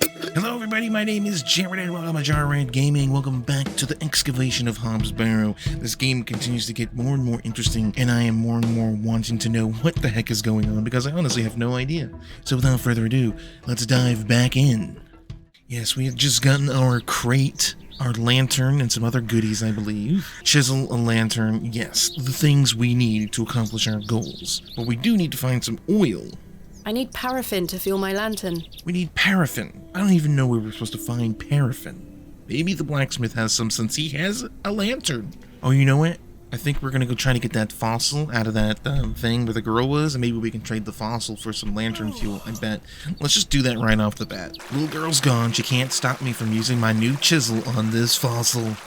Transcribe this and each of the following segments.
Hello everybody, my name is Jared and welcome to Jarred Gaming. Welcome back to the Excavation of Hobbs Barrow. This game continues to get more and more interesting, and I am more and more wanting to know what the heck is going on because I honestly have no idea. So without further ado, let's dive back in. Yes, we have just gotten our crate, our lantern, and some other goodies, I believe. Chisel, a lantern, yes, the things we need to accomplish our goals. But we do need to find some oil. I need paraffin to fuel my lantern. We need paraffin. I don't even know where we're supposed to find paraffin. Maybe the blacksmith has some since he has a lantern. Oh, you know what? I think we're gonna go try to get that fossil out of that thing where the girl was, and maybe we can trade the fossil for some lantern fuel, I bet. Let's just do that right off the bat. Little girl's gone. She can't stop me from using my new chisel on this fossil.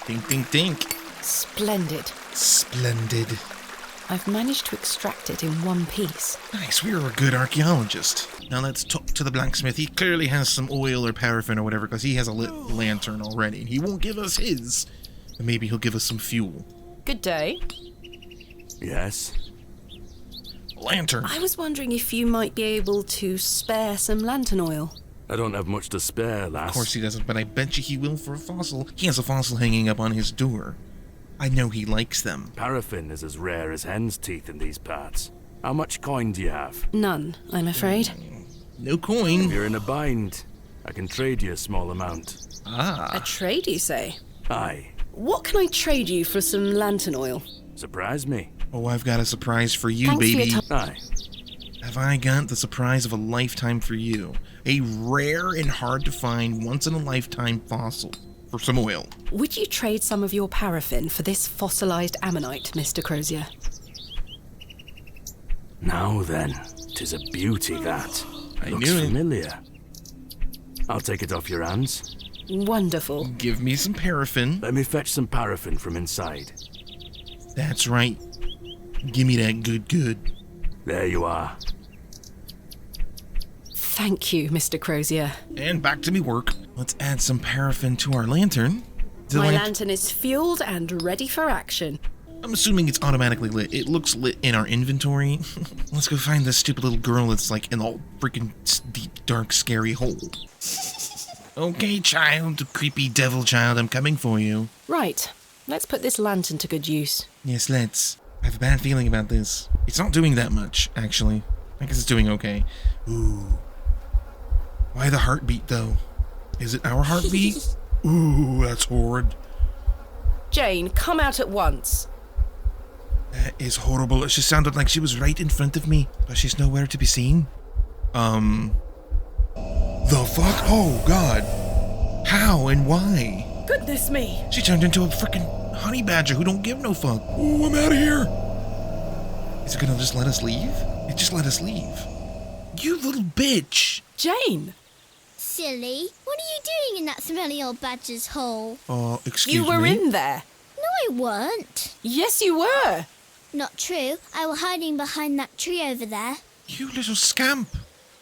Dink, dink, dink. Splendid. Splendid. I've managed to extract it in one piece. Nice, we're a good archaeologist. Now let's talk to the blacksmith. He clearly has some oil or paraffin or whatever because he has a lit lantern already. And he won't give us his. But maybe he'll give us some fuel. Good day. Yes? Lantern. I was wondering if you might be able to spare some lantern oil. I don't have much to spare, lass. Of course he doesn't, but I bet you he will for a fossil. He has a fossil hanging up on his door. I know he likes them. Paraffin is as rare as hen's teeth in these parts. How much coin do you have? None, I'm afraid. No If coin. you're in a bind, I can trade you a small amount. A trade, you say? Aye. What can I trade you for some lantern oil? Surprise me. Oh, I've got a surprise for you, Thanks for your baby. time. Aye. Have I got the surprise of a lifetime for you? A rare and hard to find once-in-a-lifetime fossil for some oil. Would you trade some of your paraffin for this fossilized ammonite, Mr. Crozier? Now then, 'tis a beauty that. I Looks knew it. familiar. I'll take it off your hands. Wonderful. Give me some paraffin. Let me fetch some paraffin from inside. That's right. Give me that good. There you are. Thank you, Mr. Crozier. And back to me work. Let's add some paraffin to our lantern. My lantern is fueled and ready for action. I'm assuming it's automatically lit. It looks lit in our inventory. Let's go find this stupid little girl that's like in the freaking deep, dark, scary hole. Okay, child, creepy devil child, I'm coming for you. Right, let's put this lantern to good use. Yes, let's. I have a bad feeling about this. It's not doing that much, actually. I guess it's doing okay. Ooh. Why the heartbeat, though? Is it our heartbeat? Ooh, that's horrid. Jane, come out at once. That is horrible. It just sounded like she was right in front of me, but she's nowhere to be seen. The fuck? Oh, God. How and why? Goodness me. She turned into a freaking honey badger who don't give no fuck. Ooh, I'm out of here. Is it gonna just let us leave? It just let us leave. You little bitch. Jane, Silly, what are you doing in that smelly old badger's hole? Excuse you were me? in there. No, I weren't. Yes, you were. Not true. I was hiding behind that tree over there. You little scamp.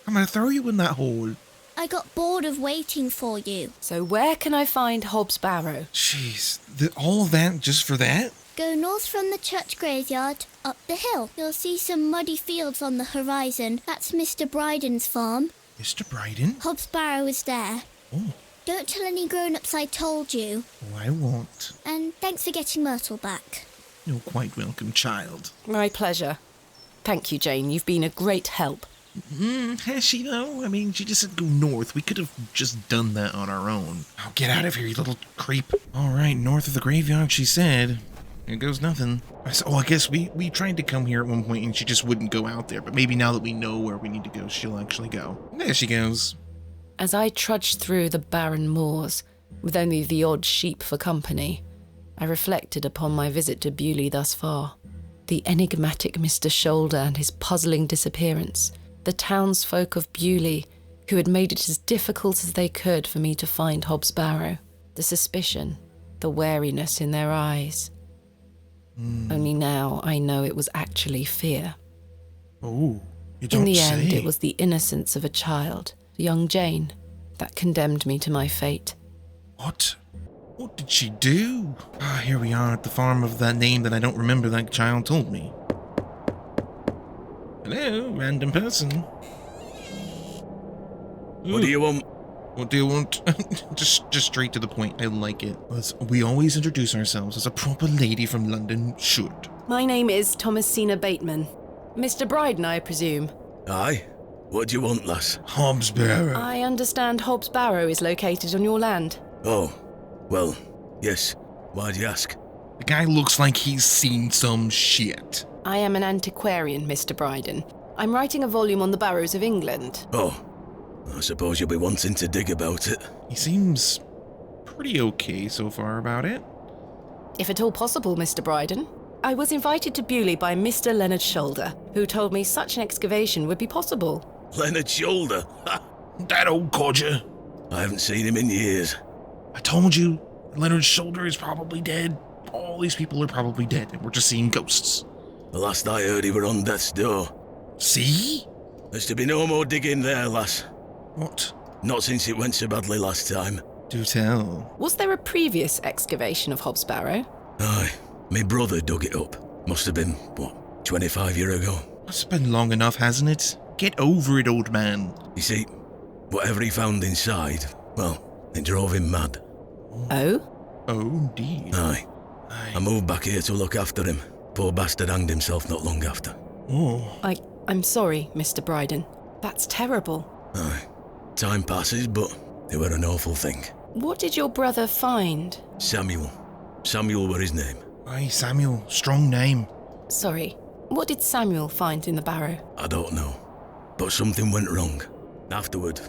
I'm gonna throw you in that hole. I got bored of waiting for you. So where can I find Hobbs Barrow? Jeez, all of that just for that? Go north from the church graveyard, up the hill. You'll see some muddy fields on the horizon. That's Mr. Bryden's farm. Mr. Bryden? Hobbs Barrow is there. Oh. Don't tell any grown-ups I told you. Oh, I won't. And thanks for getting Myrtle back. You're quite welcome, child. My pleasure. Thank you, Jane. You've been a great help. Has she, though? I mean, she just said go north. We could have just done that on our own. Oh, get out of here, you little creep. All right, north of the graveyard, she said. Here goes nothing. I guess we tried to come here at one point and she just wouldn't go out there. But maybe now that we know where we need to go, she'll actually go. There she goes. As I trudged through the barren moors, with only the odd sheep for company, I reflected upon my visit to Bewlay thus far. The enigmatic Mr. Shoulder and his puzzling disappearance. The townsfolk of Bewlay, who had made it as difficult as they could for me to find Hobbs Barrow. The suspicion, the wariness in their eyes. Only now I know it was actually fear. Oh, you don't In the say. end, it was the innocence of a child, young Jane, that condemned me to my fate. What? What did she do? Ah, here we are at the farm of that name that I don't remember that child told me. Hello, random person. What do you want? What do you want? just straight to the point. I like it. We always introduce ourselves as a proper lady from London should. My name is Thomasina Bateman. Mr. Bryden, I presume. Aye. What do you want, lass? Hobbs Barrow. I understand Hobbs Barrow is located on your land. Oh, well, yes. Why'd you ask? The guy looks like he's seen some shit. I am an antiquarian, Mr. Bryden. I'm writing a volume on the barrows of England. Oh, I suppose you'll be wanting to dig about it. He seems pretty okay so far about it. If at all possible, Mr. Bryden. I was invited to Bewlay by Mr. Leonard Shoulder, who told me such an excavation would be possible. Leonard Shoulder? Ha! That old codger. I haven't seen him in years. I told you, Leonard's shoulder is probably dead. All these people are probably dead, and we're just seeing ghosts. The last I heard, he were on death's door. See? There's to be no more digging there, lass. What? Not since it went so badly last time. Do tell. Was there a previous excavation of Hobbs Barrow? Aye. My brother dug it up. Must have been, 25 years ago. It's been long enough, hasn't it? Get over it, old man. You see, whatever he found inside, well, it drove him mad. Oh? Oh, indeed. Aye. I moved back here to look after him. Poor bastard hanged himself not long after. Oh. I'm sorry, Mr. Bryden. That's terrible. Aye. Time passes, but it were an awful thing. What did your brother find? Samuel. Samuel were his name. Aye, Samuel. Strong name. Sorry, what did Samuel find in the barrow? I don't know. But something went wrong. Afterward,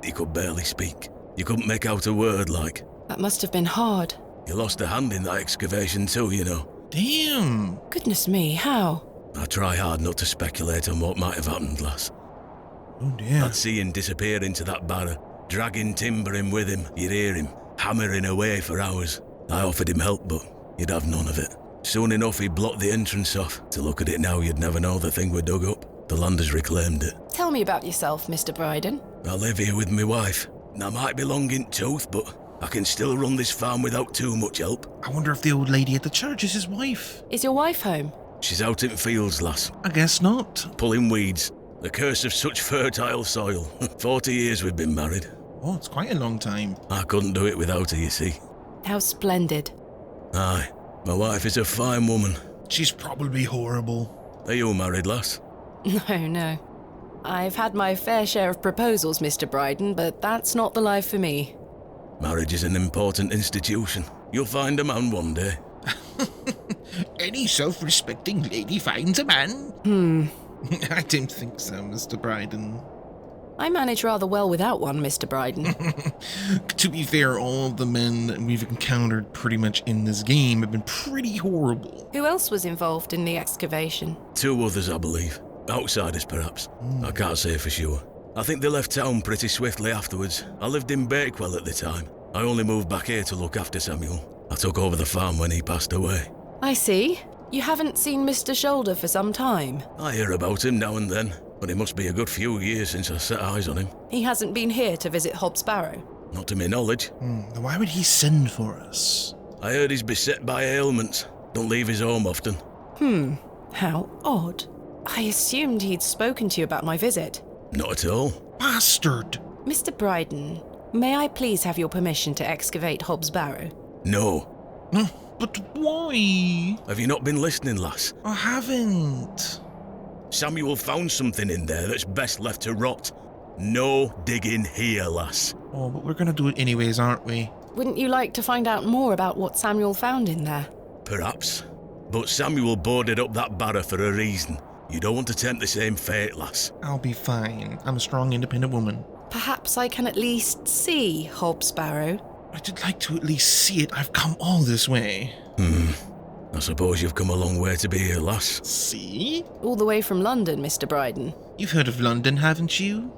he could barely speak. You couldn't make out a word, like. That must have been hard. He lost a hand in that excavation too, you know. Damn. Goodness me, how? I try hard not to speculate on what might have happened, lass. Oh, dear. I'd see him disappear into that barrow, dragging timber in with him. You'd hear him, hammering away for hours. I offered him help, but he'd have none of it. Soon enough, he blocked the entrance off. To look at it now, you'd never know the thing we dug up. The land has reclaimed it. Tell me about yourself, Mr. Bryden. I live here with my wife. And I might be long in tooth, but I can still run this farm without too much help. I wonder if the old lady at the church is his wife. Is your wife home? She's out in fields, lass, I guess not. pulling weeds. The curse of such fertile soil. 40 years we've been married. Oh, it's quite a long time. I couldn't do it without her, you see. How splendid. Aye, my wife is a fine woman. She's probably horrible. Are you married, lass? No. I've had my fair share of proposals, Mr. Bryden, but that's not the life for me. Marriage is an important institution. You'll find a man one day. Any self-respecting lady finds a man? I don't think so, Mr. Bryden. I manage rather well without one, Mr. Bryden. To be fair, all the men that we've encountered pretty much in this game have been pretty horrible. Who else was involved in the excavation? 2 others, I believe. Outsiders, perhaps. I can't say for sure. I think they left town pretty swiftly afterwards. I lived in Bakewell at the time. I only moved back here to look after Samuel. I took over the farm when he passed away. I see. You haven't seen Mr. Shoulder for some time. I hear about him now and then, but it must be a good few years since I set eyes on him. He hasn't been here to visit Hobbs Barrow. Not to my knowledge. Then why would he send for us? I heard he's beset by ailments. Don't leave his home often. How odd. I assumed he'd spoken to you about my visit. Not at all. Bastard! Mr. Bryden, may I please have your permission to excavate Hobbs Barrow? No. But why? Have you not been listening, lass? I haven't. Samuel found something in there that's best left to rot. No digging here, lass. Oh, but we're gonna do it anyways, aren't we? Wouldn't you like to find out more about what Samuel found in there? Perhaps. But Samuel boarded up that barrow for a reason. You don't want to tempt the same fate, lass. I'll be fine. I'm a strong, independent woman. Perhaps I can at least see Hobbs Barrow. I'd like to at least see it. I've come all this way. I suppose you've come a long way to be here, lass. See? All the way from London, Mr. Bryden. You've heard of London, haven't you?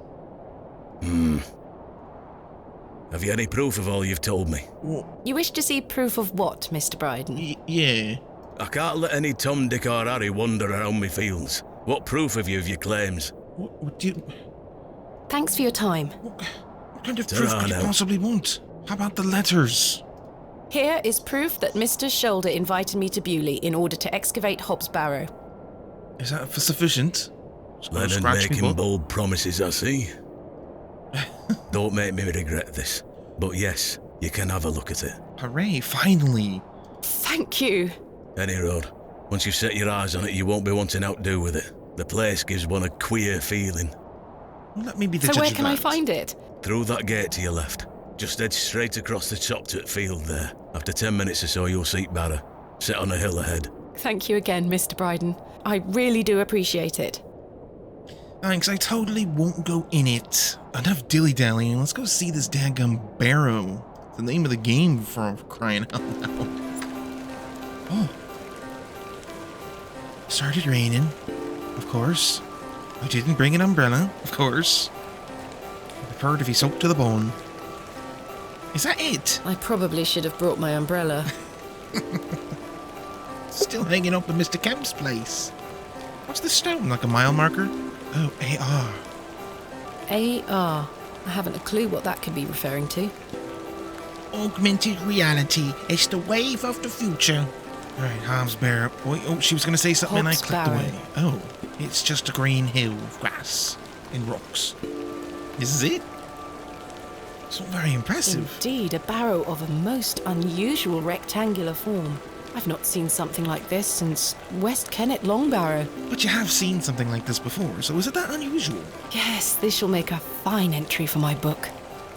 Have you any proof of all you've told me? You wish to see proof of what, Mr. Bryden? Yeah. I can't let any Tom, Dick or Harry wander around me fields. What proof have you of your claims? What do you... Thanks for your time. What kind of proof could you now. possibly want? How about the letters? Here is proof that Mr. Shoulder invited me to Bewlay in order to excavate Hobbs Barrow. Is that sufficient? Leonard Scratch me, making book. bold promises, I see. Don't make me regret this. But yes, you can have a look at it. Hooray, finally. Thank you. Any road. Once you've set your eyes on it, you won't be wanting out to do with it. The place gives one a queer feeling. Well, let me be the So judge where of can I that. find it? Through that gate to your left. Just head straight across the top to the field there. After 10 minutes or so, you'll see Barrow. Set on a hill ahead. Thank you again, Mr. Bryden. I really do appreciate it. Thanks, I totally won't go in it. Enough dilly-dallying, let's go see this daggum Barrow. It's the name of the game for crying out loud. Oh. Started raining, of course. I didn't bring an umbrella, of course. I'd prefer to be soaked to the bone. Is that it? I probably should have brought my umbrella. Still hanging up at Mr. Kemp's place. What's the stone, like a mile marker? Oh, AR. AR. I haven't a clue what that could be referring to. Augmented reality. It's the wave of the future. Alright, Hobbs Barrow. Oh, she was going to say something and I Hobbs clicked Barrow. away. Oh, it's just a green hill of grass and rocks. This is it? It's not very impressive. Indeed, a barrow of a most unusual rectangular form. I've not seen something like this since West Kennet Long Barrow. But you have seen something like this before, so is it that unusual? Yes, this shall make a fine entry for my book.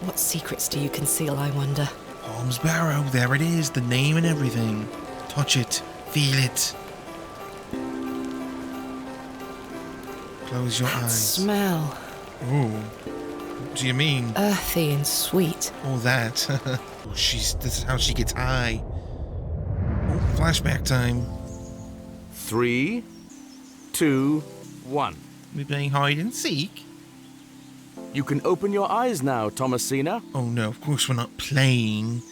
What secrets do you conceal, I wonder? Hobbs Barrow, there it is, the name and everything. Touch it, feel it. Close your That eyes. smell. Oh, what do you mean? Earthy and sweet. Oh, that. Oh, this is how she gets high. Oh, flashback time. 3, 2, 1. We playing hide and seek? You can open your eyes now, Thomasina. Oh no, of course we're not playing.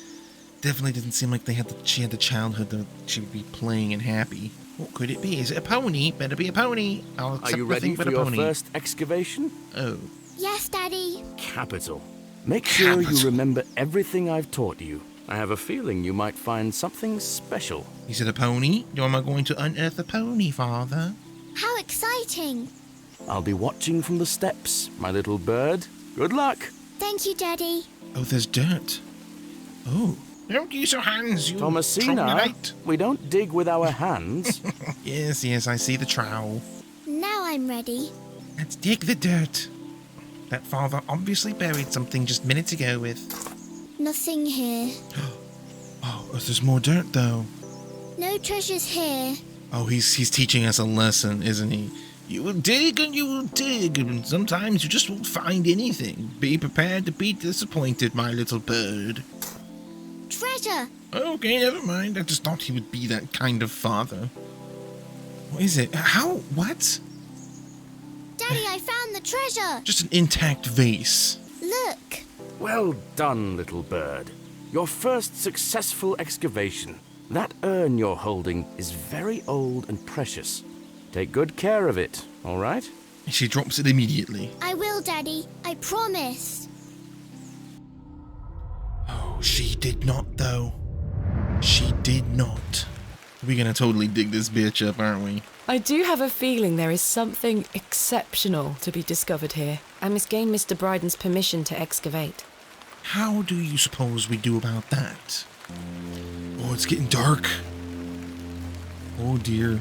Definitely didn't seem like she had the childhood that she would be playing and happy. What could it be? Is it a pony? Better be a pony. I'll Are accept you nothing ready but for a your pony. first excavation? Oh. Yes, Daddy. Capital. Make sure you Capital. remember everything I've taught you. I have a feeling you might find something special. Is it a pony? Am I going to unearth a pony, Father? How exciting. I'll be watching from the steps, my little bird. Good luck. Thank you, Daddy. Oh, there's dirt. Oh. Don't use your hands, you Thomasina, troglodyte. we don't dig with our hands. Yes, I see the trowel. Now I'm ready. Let's dig the dirt. That father obviously buried something just minutes ago with... Nothing here. Oh, there's more dirt, though. No treasures here. Oh, he's teaching us a lesson, isn't he? You will dig and you will dig, and sometimes you just won't find anything. Be prepared to be disappointed, my little bird. Treasure. Okay, never mind. I just thought he would be that kind of father. What is it? How? What? Daddy, I found the treasure. Just an intact vase. Look. Well done, little bird. Your first successful excavation. That urn you're holding is very old and precious. Take good care of it, all right? She drops it immediately. I will, Daddy. I promise. Oh, she did not, though. She did not. We're gonna totally dig this bitch up, aren't we? I do have a feeling there is something exceptional to be discovered here. I must gain Mr. Bryden's permission to excavate. How do you suppose we do about that? Oh, it's getting dark. Oh dear.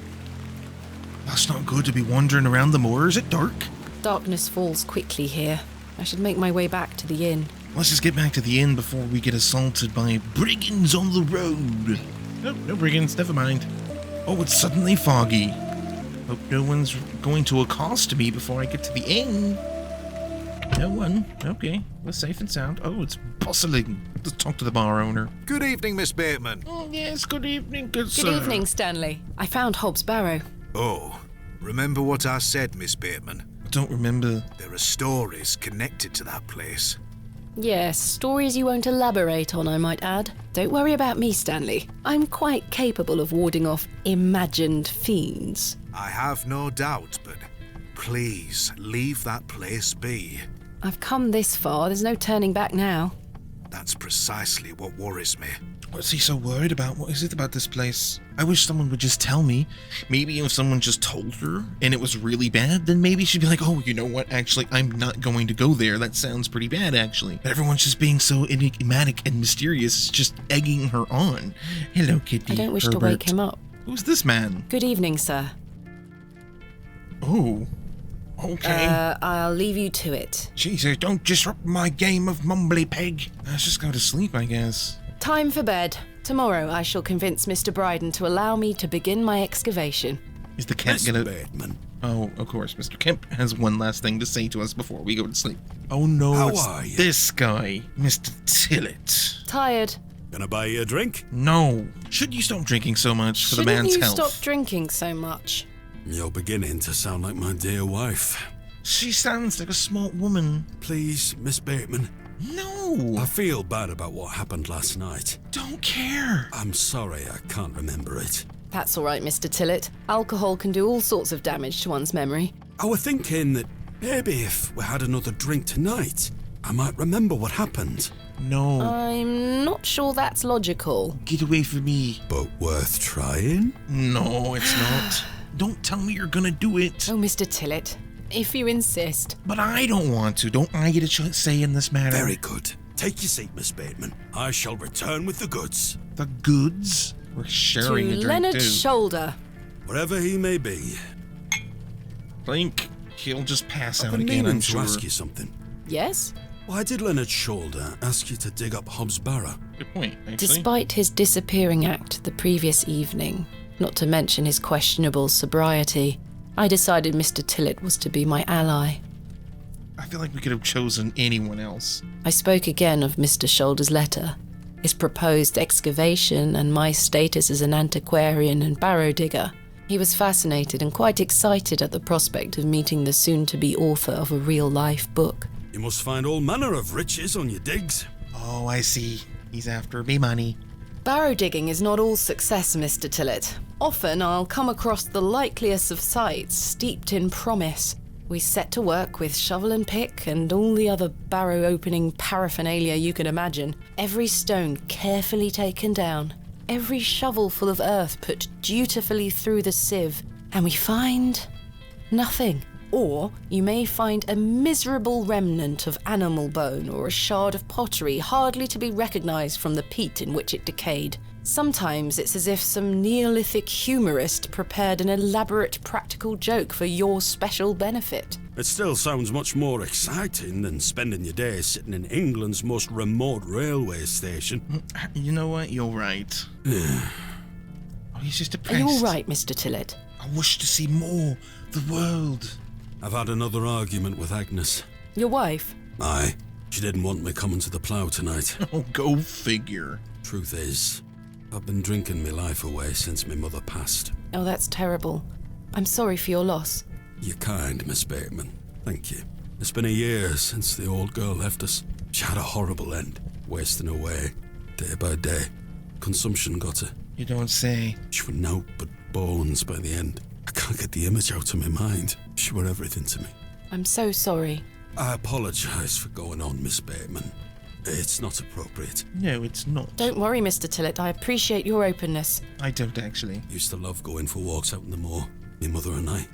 That's not good to be wandering around the moor. Is it dark? Darkness falls quickly here. I should make my way back to the inn. Let's just get back to the inn before we get assaulted by brigands on the road. Nope, no brigands, never mind. Oh, it's suddenly foggy. Hope no one's going to accost me before I get to the inn. No one. Okay, we're safe and sound. Oh, it's bustling. Let's talk to the bar owner. Good evening, Miss Bateman. Oh, yes, good evening, good sir. Good evening, Stanley. I found Hobbs Barrow. Oh, remember what I said, Miss Bateman? I don't remember. There are stories connected to that place. Yes, stories you won't elaborate on, I might add. Don't worry about me, Stanley. I'm quite capable of warding off imagined fiends. I have no doubt, but please leave that place be. I've come this far, there's no turning back now. That's precisely what worries me. What's he so worried about? What is it about this place? I wish someone would just tell me. Maybe if someone just told her and it was really bad, then maybe she'd be like, oh, you know what? Actually, I'm not going to go there. That sounds pretty bad, actually. But everyone's just being so enigmatic and mysterious, just egging her on. Hello, Kitty. I don't wish Herbert. to wake him up. Who's this man? Good evening, sir. Oh, okay. I'll leave you to it. Jesus, don't disrupt my game of mumbly peg. Let's just go to sleep, I guess. Time for bed. Tomorrow I shall convince Mr. Bryden to allow me to begin my excavation. Is the cat Mr. gonna... Bateman, Oh, of course. Mr. Kemp has one last thing to say to us before we go to sleep. Oh no, How it's are you? this guy, Mr. Tillett. Tired. gonna buy you a drink? No. Should you stop drinking so much for the Shouldn't man's you health? stop drinking so much? You're beginning to sound like my dear wife. She sounds like a smart woman. Please, Miss Bateman, No. I feel bad about what happened last night. Don't care. I'm sorry I can't remember it. That's all right, Mr. Tillett. Alcohol can do all sorts of damage to one's memory. I was thinking that maybe if we had another drink tonight, I might remember what happened. No. I'm not sure that's logical. Get away from me. But worth trying? No, it's not. Don't tell me you're gonna do it. Oh, Mr. Tillett, if you insist. But I don't want to. Don't I get a say in this matter? Very good. Take your seat, Miss Bateman. I shall return with the goods. The goods? We're sharing To a drink Leonard's too. shoulder. Wherever he may be. Think he'll just pass I've out been again, meaning I'm to sure. ask you something. Yes? Why did Leonard Shoulder ask you to dig up Hobbs Barrow? Good point, actually. Despite his disappearing act the previous evening, not to mention his questionable sobriety, I decided Mr. Tillett was to be my ally. I feel like we could have chosen anyone else. I spoke again of Mr. Shoulder's letter, his proposed excavation, and my status as an antiquarian and barrow digger. He was fascinated and quite excited at the prospect of meeting the soon-to-be author of a real-life book. You must find all manner of riches on your digs. Oh, I see. He's after me money. Barrow digging is not all success, Mr. Tillett. Often I'll come across the likeliest of sites steeped in promise. We set to work with shovel and pick and all the other barrow opening paraphernalia you can imagine. Every stone carefully taken down, every shovel full of earth put dutifully through the sieve, and we find nothing. Or you may find a miserable remnant of animal bone or a shard of pottery hardly to be recognised from the peat in which it decayed. Sometimes it's as if some Neolithic humorist prepared an elaborate practical joke for your special benefit. It still sounds much more exciting than spending your days sitting in England's most remote railway station. You know what? You're right. Oh, he's just Are depressed. you all right, Mr. Tillett? I wish to see more. The world. I've had another argument with Agnes. Your wife? Aye, she didn't want me coming to the plough tonight. Oh, go figure. Truth is, I've been drinking my life away since my mother passed. Oh, that's terrible. I'm sorry for your loss. You're kind, Miss Bateman. Thank you. It's been a year since the old girl left us. She had a horrible end, wasting away, day by day. Consumption got her. You don't say. She was naught but bones by the end. I can't get the image out of my mind. She were everything to me. I'm so sorry. I apologise for going on, Miss Bateman. It's not appropriate. No, it's not. Don't worry, Mr. Tillett. I appreciate your openness. I don't actually. Used to love going for walks out in the moor, my mother and I,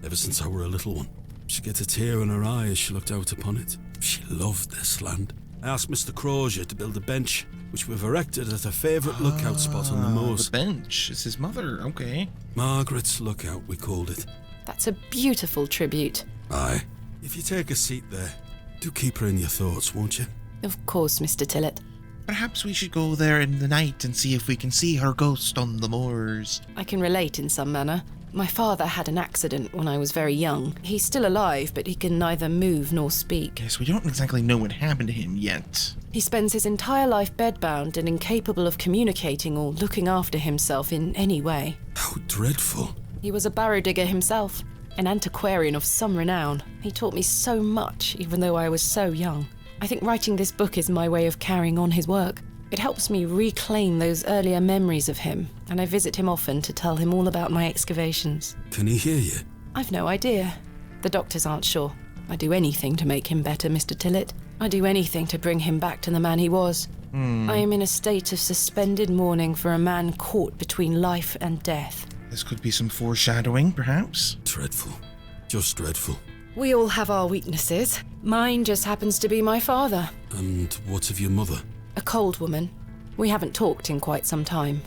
ever since I were a little one. She'd get a tear in her eye as she looked out upon it. She loved this land. I asked Mr. Crozier to build a bench, which we've erected at her favourite lookout spot on the moors. The bench. It's his mother. Okay. Margaret's Lookout, we called it. That's a beautiful tribute. Aye. If you take a seat there, do keep her in your thoughts, won't you? Of course, Mr. Tillett. Perhaps we should go there in the night and see if we can see her ghost on the moors. I can relate in some manner. My father had an accident when I was very young. He's still alive, but he can neither move nor speak. Yes, we don't exactly know what happened to him yet. He spends his entire life bedbound and incapable of communicating or looking after himself in any way. How dreadful. He was a barrow digger himself, an antiquarian of some renown. He taught me so much, even though I was so young. I think writing this book is my way of carrying on his work. It helps me reclaim those earlier memories of him, and I visit him often to tell him all about my excavations. Can he hear you? I've no idea. The doctors aren't sure. I'd do anything to make him better, Mr. Tillett. I'd do anything to bring him back to the man he was. I am in a state of suspended mourning for a man caught between life and death. This could be some foreshadowing, perhaps? Dreadful. Just dreadful. We all have our weaknesses. Mine just happens to be my father. And what of your mother? A cold woman. We haven't talked in quite some time.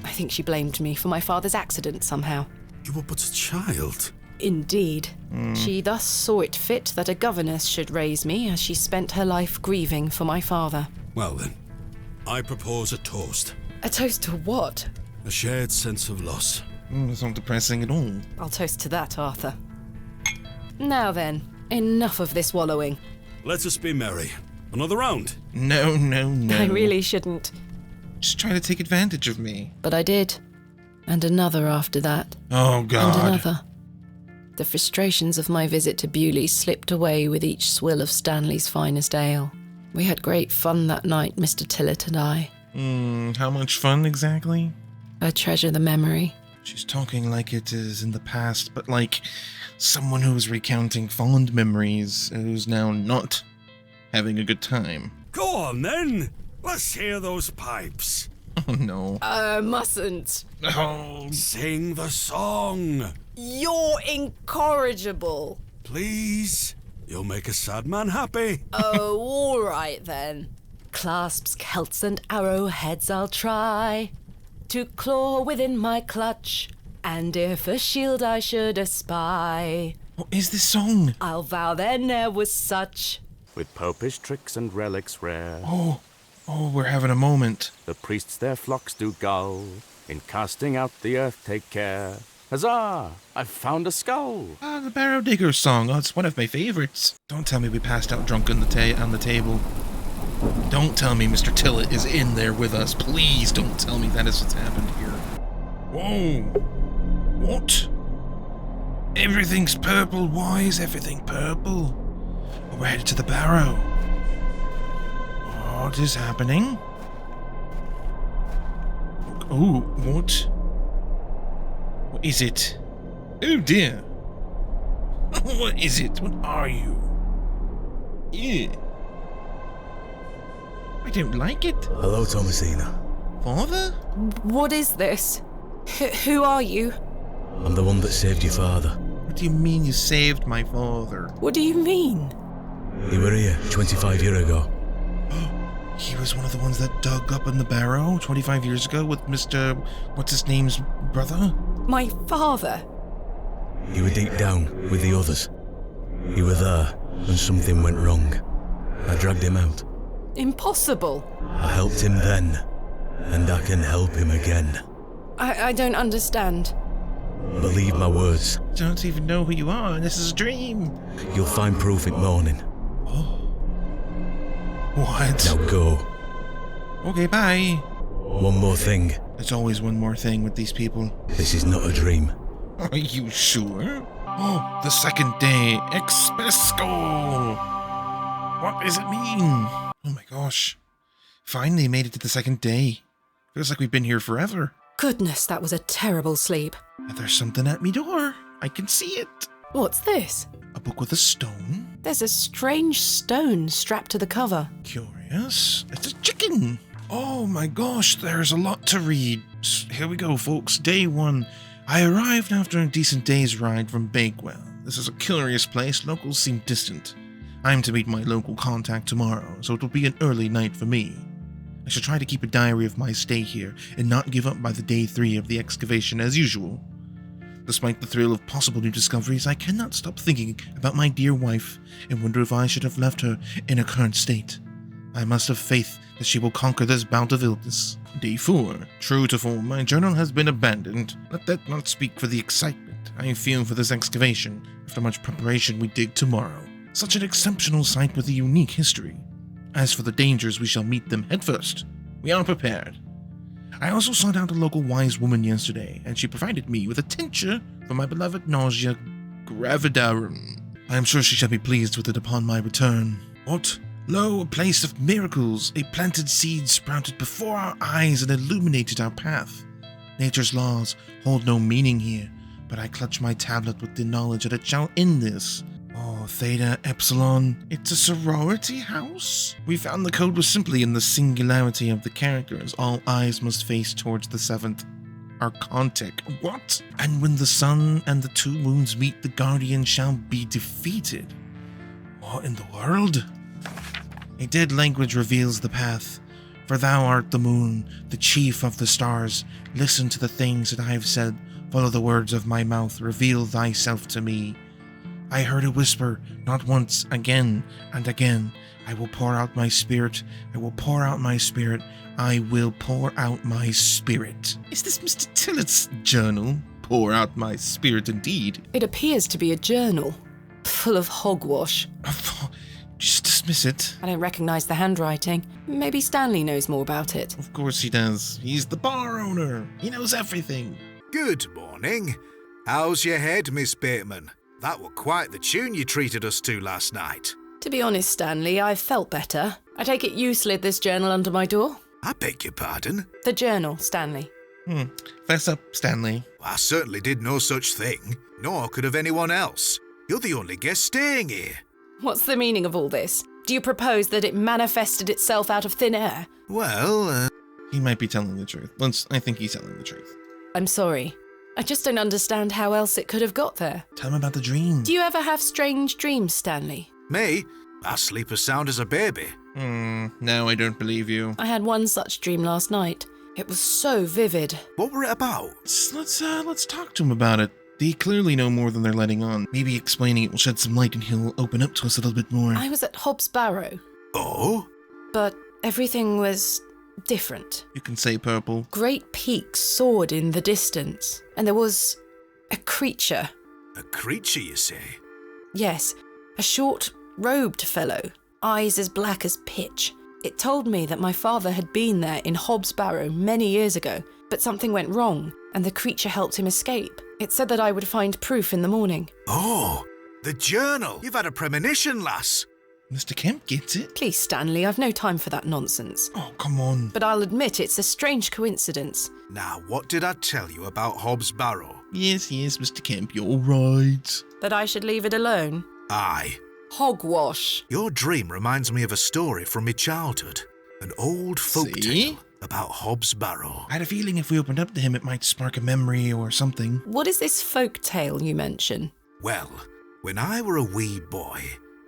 I think she blamed me for my father's accident somehow. You were but a child. Indeed. She thus saw it fit that a governess should raise me as she spent her life grieving for my father. Well then, I propose a toast. A toast to what? A shared sense of loss. It's not depressing at all. I'll toast to that, Arthur. Now then, enough of this wallowing. Let us be merry. Another round. No. I really shouldn't. Just try to take advantage of me. But I did. And another after that. Oh, God. And another. The frustrations of my visit to Bewlay slipped away with each swill of Stanley's finest ale. We had great fun that night, Mr. Tillett and I. How much fun exactly? I treasure the memory. She's talking like it is in the past, but like someone who's recounting fond memories who's now not having a good time. Go on then. Let's hear those pipes. Oh, no. Mustn't. Oh, Sing the song. You're incorrigible. Please. You'll make a sad man happy. Oh, all right then. Clasps, celts, and arrowheads I'll try to claw within my clutch, and if a shield I should espy, what is this song? I'll vow there ne'er was such. With popish tricks and relics rare, Oh, we're having a moment. the priests their flocks do gull. In casting out the earth take care. Huzzah! I've found a skull. Ah, the Barrow Digger song. Oh, it's one of my favorites. Don't tell me we passed out drunk on the table. Don't tell me Mr. Tillett is in there with us. Please don't tell me that is what's happened here. Whoa. What? Everything's purple. Why is everything purple? Oh, we're headed to the Barrow. What is happening? Oh, what? What is it? Oh dear. What is it? What are you? Ew. I don't like it. Hello, Thomasina. Father? What is this? Who are you? I'm the one that saved your father. What do you mean you saved my father? What do you mean? He were here 25 years ago. He was one of the ones that dug up in the Barrow 25 years ago with Mr. What's-his-name's brother? My father? He were deep down with the others. He were there, and something went wrong. I dragged him out. Impossible. I helped him then, and I can help him again. I don't understand. Believe my words. I don't even know who you are. This is a dream. You'll find proof in morning. What? Now go. Okay, bye. One more thing. There's always one more thing with these people. This is not a dream. Are you sure? Oh, the second day. Expesco! What does it mean? Oh my gosh. Finally made it to the second day. Feels like we've been here forever. Goodness, that was a terrible sleep. And there's something at me door. I can see it. What's this? A book with a stone. There's a strange stone strapped to the cover. Curious. It's a chicken. Oh my gosh, there's a lot to read. Here we go, folks. Day 1. I arrived after a decent day's ride from Bakewell. This is a curious place. Locals seem distant. I'm to meet my local contact tomorrow, so it will be an early night for me. I should try to keep a diary of my stay here and not give up by the day 3 of the excavation as usual. Despite the thrill of possible new discoveries, I cannot stop thinking about my dear wife and wonder if I should have left her in her current state. I must have faith that she will conquer this bout of illness. Day 4. True to form, my journal has been abandoned. Let that not speak for the excitement I feel for this excavation. After much preparation, we dig tomorrow. Such an exceptional site with a unique history. As for the dangers, we shall meet them headfirst. We are prepared. I also sought out a local wise woman yesterday, and she provided me with a tincture for my beloved nausea gravidarum. I am sure she shall be pleased with it upon my return. What? Lo, a place of miracles! A planted seed sprouted before our eyes and illuminated our path. Nature's laws hold no meaning here, but I clutch my tablet with the knowledge that it shall end this. Oh, Oh, Theta Epsilon. It's a sorority house? We found the code was simply in the singularity of the characters. All eyes must face towards the seventh Archontic. What? And when the sun and the two moons meet, the Guardian shall be defeated. What in the world? A dead language reveals the path. For thou art the moon, the chief of the stars. Listen to the things that I have said. Follow the words of my mouth. Reveal thyself to me. I heard a whisper, not once, again and again. I will pour out my spirit. I will pour out my spirit. I will pour out my spirit. Is this Mr. Tillett's journal? Pour out my spirit indeed. It appears to be a journal, full of hogwash. Just dismiss it. I don't recognize the handwriting. Maybe Stanley knows more about it. Of course he does. He's the bar owner. He knows everything. Good morning. How's your head, Miss Bateman? That were quite the tune you treated us to last night. To be honest, Stanley, I've felt better. I take it you slid this journal under my door? I beg your pardon? The journal, Stanley. Fess up, Stanley. I certainly did no such thing, nor could have anyone else. You're the only guest staying here. What's the meaning of all this? Do you propose that it manifested itself out of thin air? Well, He might be telling the truth. I think he's telling the truth. I'm sorry. I just don't understand how else it could have got there. Tell him about the dream. Do you ever have strange dreams, Stanley? me? I sleep as sound as a baby. No, I don't believe you. I had one such dream last night. It was so vivid. What were it about? Let's talk to him about it. They clearly know more than they're letting on. Maybe explaining it will shed some light and he'll open up to us a little bit more. I was at Hobbs Barrow, Oh? but everything was different. You can say purple. Great peaks soared in the distance, and there was a creature. A creature, you say? Yes, a short, robed fellow, eyes as black as pitch. It told me that my father had been there in Hobbs Barrow many years ago, but something went wrong, and the creature helped him escape. It said that I would find proof in the morning. Oh, the journal. You've had a premonition, lass. Mr. Kemp gets it. Please, Stanley, I've no time for that nonsense. Oh, come on. But I'll admit it's a strange coincidence. Now, what did I tell you about Hobbs Barrow? Yes, Mr. Kemp, you're right. That I should leave it alone? Aye. Hogwash. Your dream reminds me of a story from my childhood. An old folk tale about Hobbs Barrow. I had a feeling if we opened up to him, it might spark a memory or something. What is this folk tale you mention? Well, when I were a wee boy,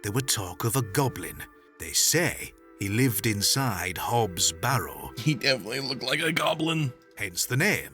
there were talk of a goblin. They say he lived inside Hobbs Barrow. He definitely looked like a goblin. Hence the name,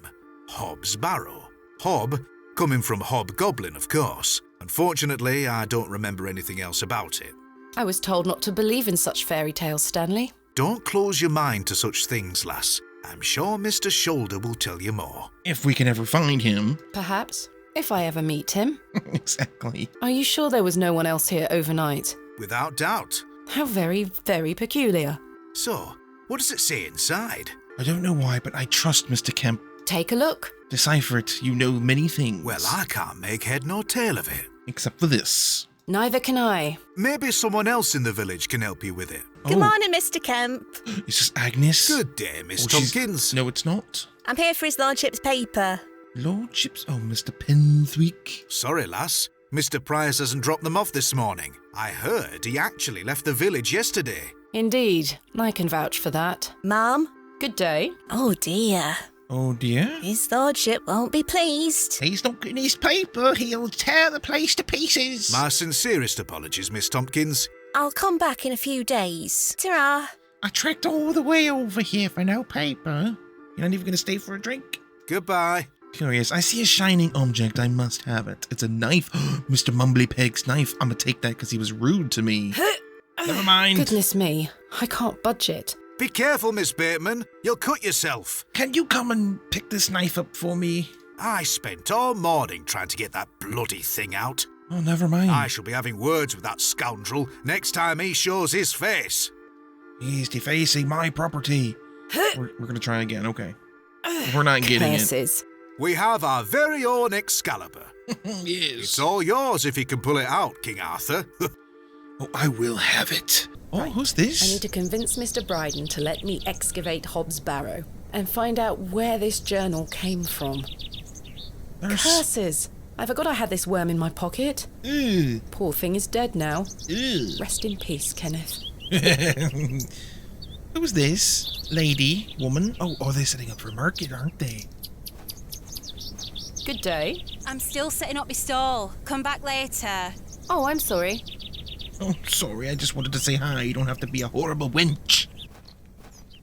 Hobbs Barrow. Hob, coming from hobgoblin, of course. Unfortunately, I don't remember anything else about it. I was told not to believe in such fairy tales, Stanley. Don't close your mind to such things, lass. I'm sure Mr. Shoulder will tell you more. If we can ever find him. Perhaps, if I ever meet him. Exactly. Are you sure there was no one else here overnight? Without doubt. How very, very peculiar. So, what does it say inside? I don't know why, but I trust Mr. Kemp. Take a look. Decipher it. You know many things. Well, I can't make head nor tail of it. Except for this. Neither can I. Maybe someone else in the village can help you with it. Good morning, Mr. Kemp. Is this Agnes? Good day, Miss she's- Tompkins. No, it's not. I'm here for his lordship's paper. Lordships? Oh, Mr. Penthwick. Sorry, lass. Mr. Price hasn't dropped them off this morning. I heard he actually left the village yesterday. Indeed, I can vouch for that. Ma'am? Good day. Oh dear. Oh, dear. His lordship won't be pleased. He's not getting his paper. He'll tear the place to pieces. My sincerest apologies, Miss Tompkins. I'll come back in a few days. Ta-ra. I trekked all the way over here for no paper. You're not even going to stay for a drink? Goodbye. Curious. I see a shining object. I must have it. It's a knife. Mr. Mumblypeg's knife. I'm going to take that because he was rude to me. Never mind. Goodness me, I can't budge it. Be careful, Miss Bateman. You'll cut yourself. Can you come and pick this knife up for me? I spent all morning trying to get that bloody thing out. Oh, never mind. I shall be having words with that scoundrel next time he shows his face. He's defacing my property. We're going to try again. Okay. We're not getting Curses. We have our very own Excalibur. it. Yes. It's all yours if you can pull it out, King Arthur. Oh, I will have it. Oh, who's this? I need to convince Mr. Bryden to let me excavate Hobbs Barrow and find out where this journal came from. There's- Curses! I forgot I had this worm in my pocket. Ew. Poor thing is dead now. Ew. Rest in peace, Kenneth. Who's this? Lady? Woman? Oh, they're setting up for a market, aren't they? Good day. I'm still setting up my stall. Come back later. Oh, I'm sorry. Oh, sorry, I just wanted to say hi. You don't have to be a horrible wench.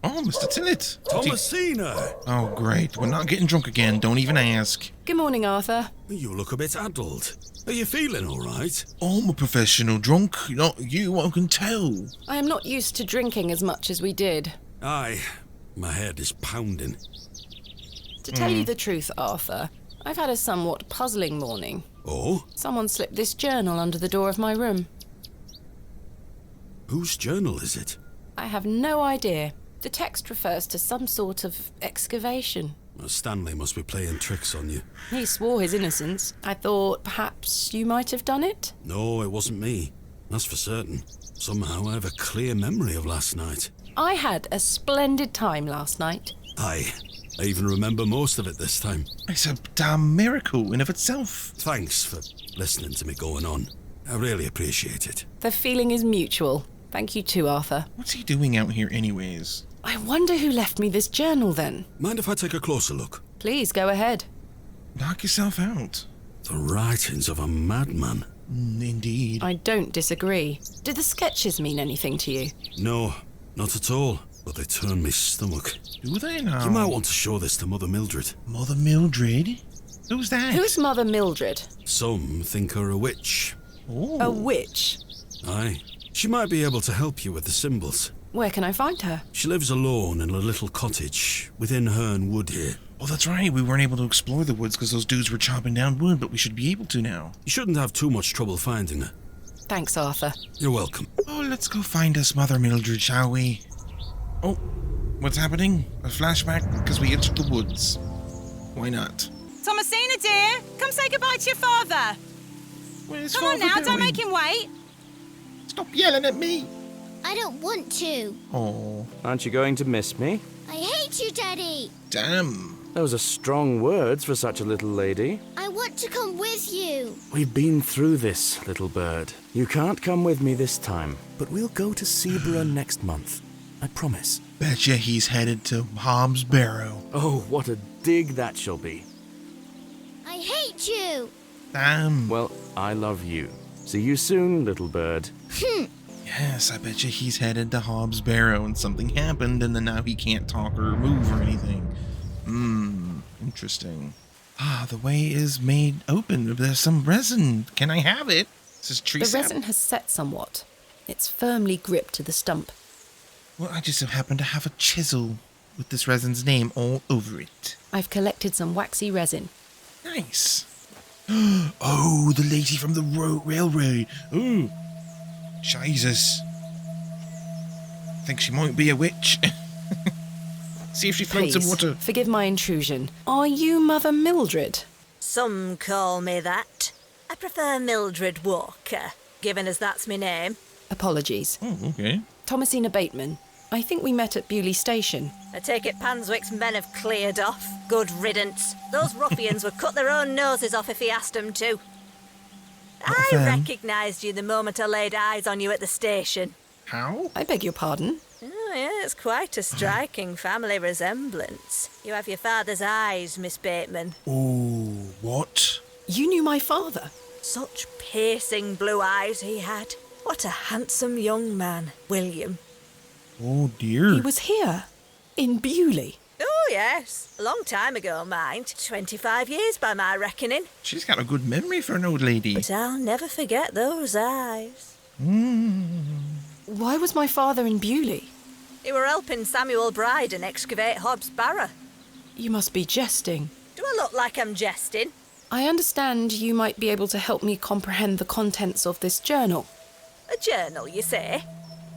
Oh, Mr. Tillett. Thomasina! Oh, great. We're not getting drunk again. Don't even ask. Good morning, Arthur. You look a bit addled. Are you feeling all right? I'm a professional drunk. Not you, I can tell. I am not used to drinking as much as we did. Aye, my head is pounding. To tell you the truth, Arthur, I've had a somewhat puzzling morning. Oh? Someone slipped this journal under the door of my room. Whose journal is it? I have no idea. The text refers to some sort of excavation. Stanley must be playing tricks on you. He swore his innocence. I thought perhaps you might have done it? No, it wasn't me. That's for certain. Somehow I have a clear memory of last night. I had a splendid time last night. Aye, I even remember most of it this time. It's a damn miracle in of itself. Thanks for listening to me going on. I really appreciate it. The feeling is mutual. Thank you too, Arthur. What's he doing out here anyways? I wonder who left me this journal then. Mind if I take a closer look? Please go ahead. Knock yourself out. The writings of a madman. Indeed. I don't disagree. Did the sketches mean anything to you? No, not at all. But they turn me stomach. Do they now? You might want to show this to Mother Mildred. Mother Mildred? Who's that? Who's Mother Mildred? Some think her a witch. Oh. A witch? Aye. She might be able to help you with the symbols. Where can I find her? She lives alone in a little cottage within Herne Wood here. Oh, that's right. We weren't able to explore the woods because those dudes were chopping down wood, but we should be able to now. You shouldn't have too much trouble finding her. Thanks, Arthur. You're welcome. Oh, let's go find us Mother Mildred, shall we? Oh, what's happening? A flashback because we entered the woods. Why not? Thomasina, dear, come say goodbye to your father. Where's Come on Father now, don't going? make him wait. Stop yelling at me. I don't want to. Oh, Aren't you going to miss me? I hate you, Daddy. damn. Those are strong words for such a little lady. I want to come with you. We've been through this, little bird. You can't come with me this time, but we'll go to Seaborough next month. I promise. Betcha he's headed to Hobbs Barrow. Oh, what a dig that shall be. I hate you. Damn. Well, I love you. See you soon, little bird. Yes, I betcha he's headed to Hobbs Barrow and something happened and then now he can't talk or move or anything. Interesting. Ah, the way is made open. There's some resin. Can I have it? This is tree The sap. resin has set somewhat. It's firmly gripped to the stump. Well, I just happen to have a chisel with this resin's name all over it. I've collected some waxy resin. Nice. Oh, the lady from the railway. Oh, Jesus. Think she might be a witch. See if she floats in Please, water. forgive my intrusion. Are you Mother Mildred? Some call me that. I prefer Mildred Walker, given as that's my name. Apologies. Oh, okay. Thomasina Bateman. I think we met at Bewlay Station. I take it Panswick's men have cleared off. Good riddance. Those ruffians would cut their own noses off if he asked them to. I them? recognised you the moment I laid eyes on you at the station. How? I beg your pardon? Oh, yeah, it's quite a striking family resemblance. You have your father's eyes, Miss Bateman. Oh, what? You knew my father. Such piercing blue eyes he had. What a handsome young man, William. Oh, dear. He was here, in Bewlay. Oh, yes. A long time ago, mind. 25 years by my reckoning. She's got a good memory for an old lady. But I'll never forget those eyes. Why was my father in Bewlay? You were helping Samuel Bryden excavate Hobbs Barrow. You must be jesting. Do I look like I'm jesting? I understand you might be able to help me comprehend the contents of this journal. A journal, you say?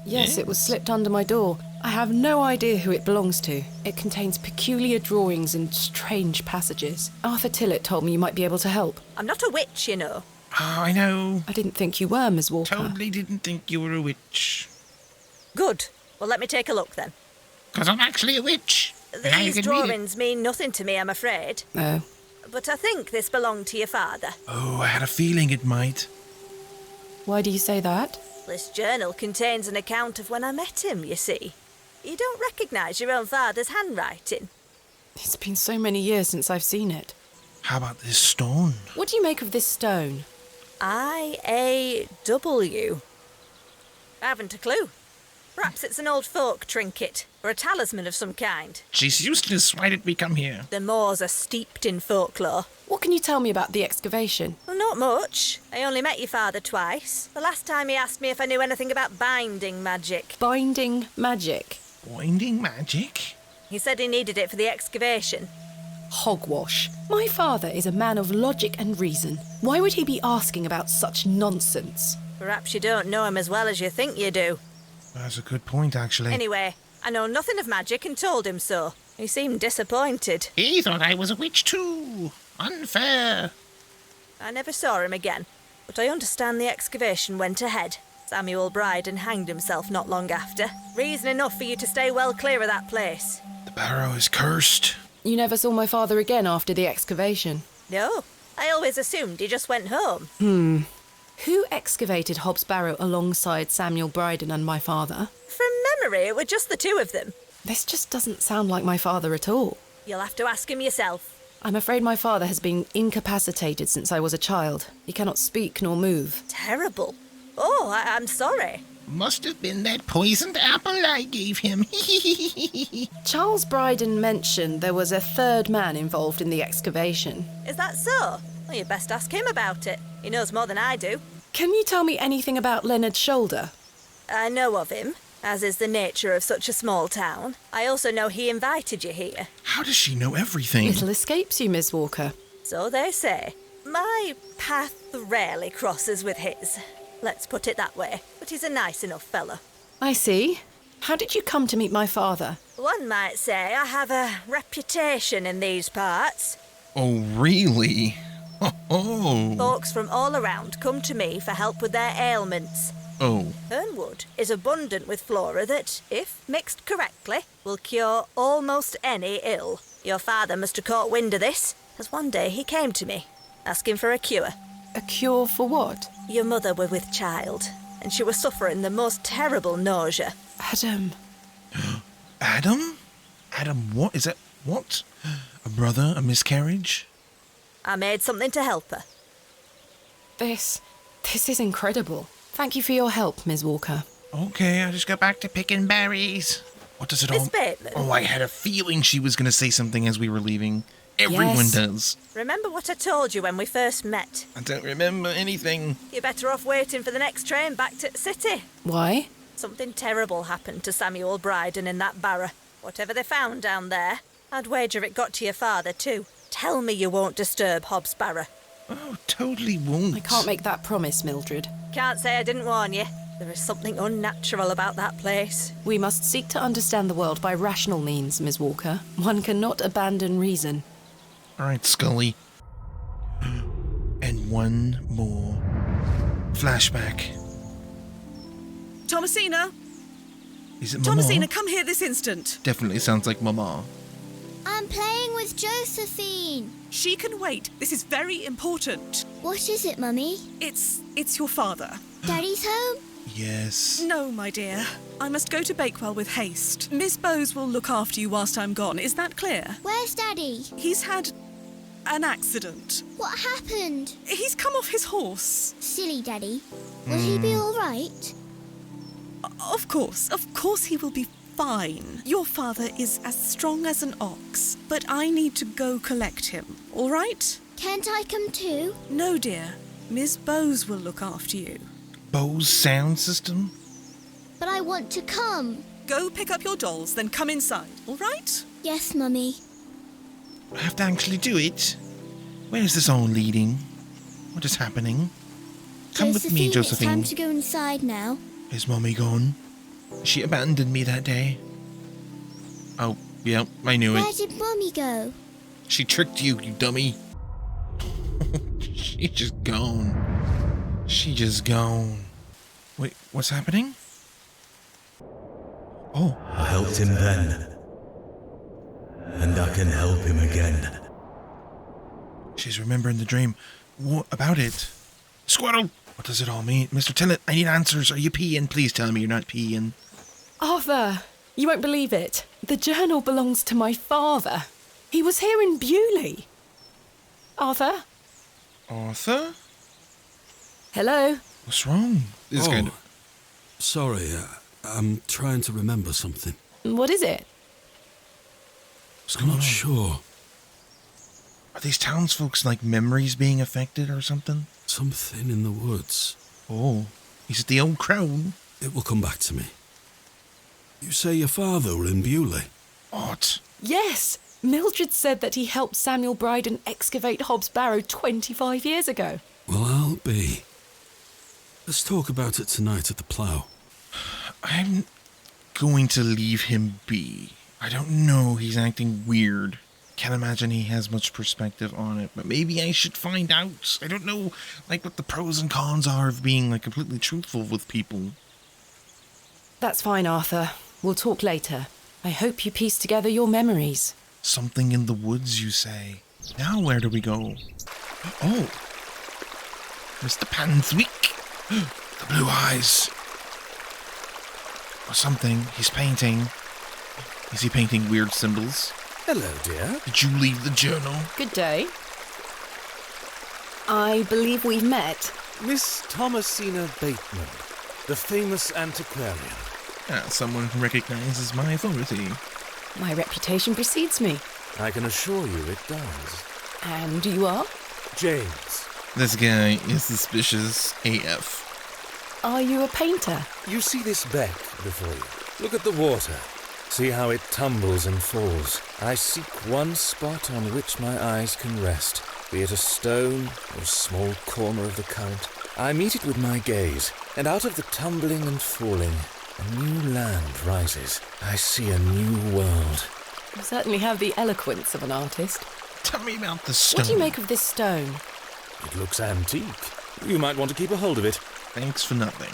Yes, it was slipped under my door. I have no idea who it belongs to. It contains peculiar drawings and strange passages. Arthur Tillett told me you might be able to help. I'm not a witch, you know. Oh, I know. I didn't think you were, Miss Walker. Totally didn't think you were a witch. Good. Well, let me take a look then. 'Cause I'm actually a witch. And now you These can read it. drawings mean nothing to me, I'm afraid. Oh, but I think this belonged to your father. Oh, I had a feeling it might. Why do you say that? This journal contains an account of when I met him, you see. You don't recognise your own father's handwriting. It's been so many years since I've seen it. How about this stone? What do you make of this stone? I-A-W. I haven't a clue. Perhaps it's an old folk trinket, or a talisman of some kind. She's useless. Why did we come here? The moors are steeped in folklore. What can you tell me about the excavation? Well, not much. I only met your father twice. The last time he asked me if I knew anything about binding magic. Binding magic? Binding magic? He said he needed it for the excavation. Hogwash. My father is a man of logic and reason. Why would he be asking about such nonsense? Perhaps you don't know him as well as you think you do. That's a good point, actually. Anyway, I know nothing of magic and told him so. He seemed disappointed. He thought I was a witch too. Unfair. I never saw him again, but I understand the excavation went ahead. Samuel Bryden hanged himself not long after. Reason enough for you to stay well clear of that place. The barrow is cursed. You never saw my father again after the excavation? No, I always assumed he just went home. Who excavated Hobbs Barrow alongside Samuel Bryden and my father? From memory, it were just the two of them. This just doesn't sound like my father at all. You'll have to ask him yourself. I'm afraid my father has been incapacitated since I was a child. He cannot speak nor move. Terrible. Oh, I'm sorry. Must have been that poisoned apple I gave him. Charles Bryden mentioned there was a third man involved in the excavation. Is that so? Well, you best ask him about it. He knows more than I do. Can you tell me anything about Leonard Shoulder? I know of him, as is the nature of such a small town. I also know he invited you here. How does she know everything? Little escapes you, Miss Walker. So they say. My path rarely crosses with his. Let's put it that way. But he's a nice enough fellow. I see. How did you come to meet my father? One might say I have a reputation in these parts. Oh, really? Oh. Folks from all around come to me for help with their ailments. Oh. Fernwood is abundant with flora that, if mixed correctly, will cure almost any ill. Your father must have caught wind of this, as one day he came to me, asking for a cure. A cure for what? Your mother were with child, and she was suffering the most terrible nausea. Adam. Adam? Adam what? Is that what? A brother? A miscarriage? I made something to help her. This is incredible. Thank you for your help, Ms. Walker. Okay, I'll just go back to picking berries. What does it all... Miss Bateman. Oh, I had a feeling she was going to say something as we were leaving. Everyone Yes. does. Remember what I told you when we first met? I don't remember anything. You're better off waiting for the next train back to the city. Why? Something terrible happened to Samuel Bryden in that barrow. Whatever they found down there, I'd wager it got to your father too. Tell me you won't disturb Hobbs Barrow. Oh, totally won't. I can't make that promise, Mildred. Can't say I didn't warn you. There is something unnatural about that place. We must seek to understand the world by rational means, Ms. Walker. One cannot abandon reason. All right, Scully. And one more flashback. Thomasina! Is it Mama? Thomasina, come here this instant. Definitely sounds like Mama. I'm playing with Josephine. She can wait. This is very important. What is it, Mummy? It's your father. Daddy's home? Yes. No, my dear. I must go to Bakewell with haste. Miss Bowes will look after you whilst I'm gone. Is that clear? Where's Daddy? He's had an accident. What happened? He's come off his horse. Silly Daddy. Will he be all right? Of course he will be fine. Your father is as strong as an ox, but I need to go collect him, all right? Can't I come too? No, dear. Miss Bowes will look after you. Bose sound system? But I want to come. Go pick up your dolls, then come inside, all right? Yes, Mummy. I have to actually do it. Where is this all leading? What is happening? Come with me, Josephine. It's time to go inside now. Is Mommy gone? She abandoned me that day. Oh, yeah, I knew Where it. did Mummy go? She tricked you, you dummy. She's just gone. She just gone. Wait, what's happening? Oh. I helped him then. And I can help him again. She's remembering the dream. What about it? Squirrel! What does it all mean? Mr. Tillett, I need answers. Are you peeing? Please tell me you're not peeing. Arthur, you won't believe it. The journal belongs to my father. He was here in Bewlay. Arthur? Arthur? Hello? What's wrong? This Oh, kind of... sorry, I'm trying to remember something. What is it? I'm not sure. Are these townsfolk's, like, memories being affected or something? Something in the woods. Oh, is it the old crone? It will come back to me. You say your father were in Bewlay? What? Yes! Mildred said that he helped Samuel Bryden excavate Hobbs Barrow 25 years ago. Well, I'll be. Let's talk about it tonight at the plough. I'm going to leave him be. I don't know, he's acting weird. Can't imagine he has much perspective on it, but maybe I should find out. I don't know, like, what the pros and cons are of being, like, completely truthful with people. That's fine, Arthur. We'll talk later. I hope you piece together your memories. Something in the woods, you say? Now where do we go? Oh! Mr. Panswick! The blue eyes! Or something. He's painting. Is he painting weird symbols? Hello, dear. Did you leave the journal? Good day. I believe we've met. Miss Thomasina Bateman, the famous antiquarian. Someone who recognizes my authority. My reputation precedes me. I can assure you it does. And you are? James. This guy is suspicious AF. Are you a painter? You see this beck before you. Look at the water. See how it tumbles and falls. I seek one spot on which my eyes can rest, be it a stone or a small corner of the current. I meet it with my gaze, and out of the tumbling and falling, a new land rises. I see a new world. You certainly have the eloquence of an artist. Tell me about the stone. What do you make of this stone? It looks antique. You might want to keep a hold of it. Thanks for nothing.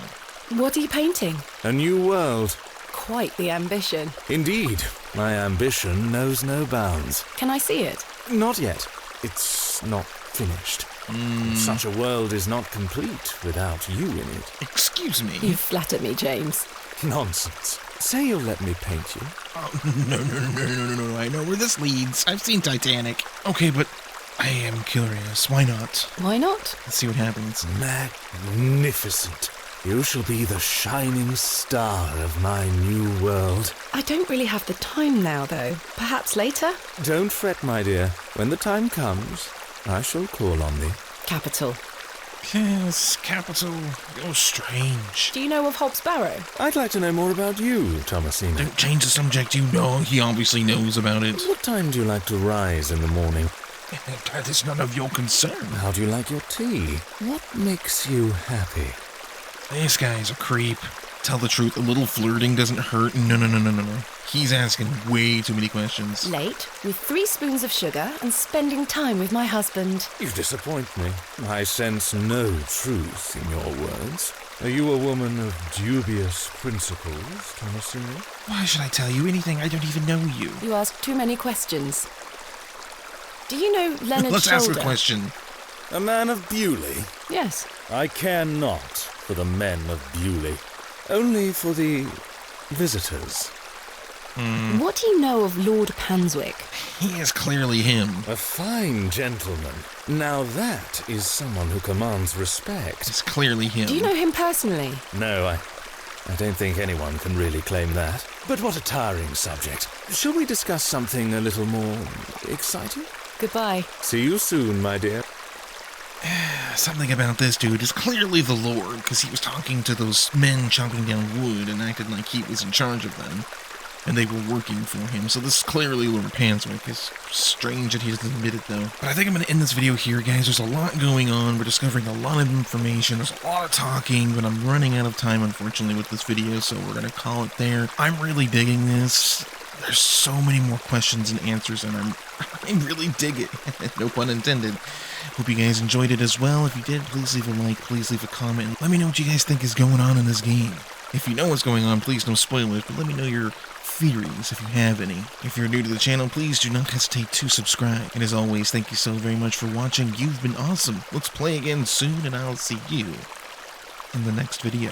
What are you painting? A new world. Quite the ambition. Indeed. My ambition knows no bounds. Can I see it? Not yet. It's not finished. Such a world is not complete without you in it. Excuse me? You flatter me, James. Nonsense. Say you'll let me paint you. Oh, no. I know where this leads. I've seen Titanic. Okay, but I am curious. Why not? Why not? Let's see what happens. Magnificent. You shall be the shining star of my new world. I don't really have the time now, though. Perhaps later? Don't fret, my dear. When the time comes, I shall call on thee. Capital. Yes, capital. Oh, strange. Do you know of Hobbs Barrow? I'd like to know more about you, Thomasina. Don't change the subject, you know. He obviously knows about it. What time do you like to rise in the morning? That is none of your concern. How do you like your tea? What makes you happy? This guy's a creep. Tell the truth, a little flirting doesn't hurt. No. He's asking way too many questions. Late, with 3 spoons of sugar, and spending time with my husband. You disappoint me. I sense no truth in your words. Are you a woman of dubious principles, Thomasina? Why should I tell you anything? I don't even know you. You ask too many questions. Do you know Leonard Let's Shoulder? ask a question. A man of Bewlay? Yes. I care not for the men of Bewlay, only for the visitors. What do you know of Lord Panswick? He is clearly him. A fine gentleman. Now that is someone who commands respect. It's clearly him. Do you know him personally? No, I don't think anyone can really claim that. But what a tiring subject. Shall we discuss something a little more exciting? Goodbye. See you soon, my dear. Something about this dude is clearly the Lord, because he was talking to those men chopping down wood and acted like he was in charge of them. And they were working for him, so this is clearly Lord Panswick. It's strange that he doesn't admit it, though. But I think I'm going to end this video here, guys. There's a lot going on. We're discovering a lot of information. There's a lot of talking, but I'm running out of time, unfortunately, with this video, so we're going to call it there. I'm really digging this. There's so many more questions and answers, and I really dig it. No pun intended. Hope you guys enjoyed it as well. If you did, please leave a like, please leave a comment, and let me know what you guys think is going on in this game. If you know what's going on, please don't spoil it, but let me know your theories if you have any. If you're new to the channel, please do not hesitate to subscribe. And as always, thank you so very much for watching. You've been awesome. Let's play again soon, and I'll see you in the next video.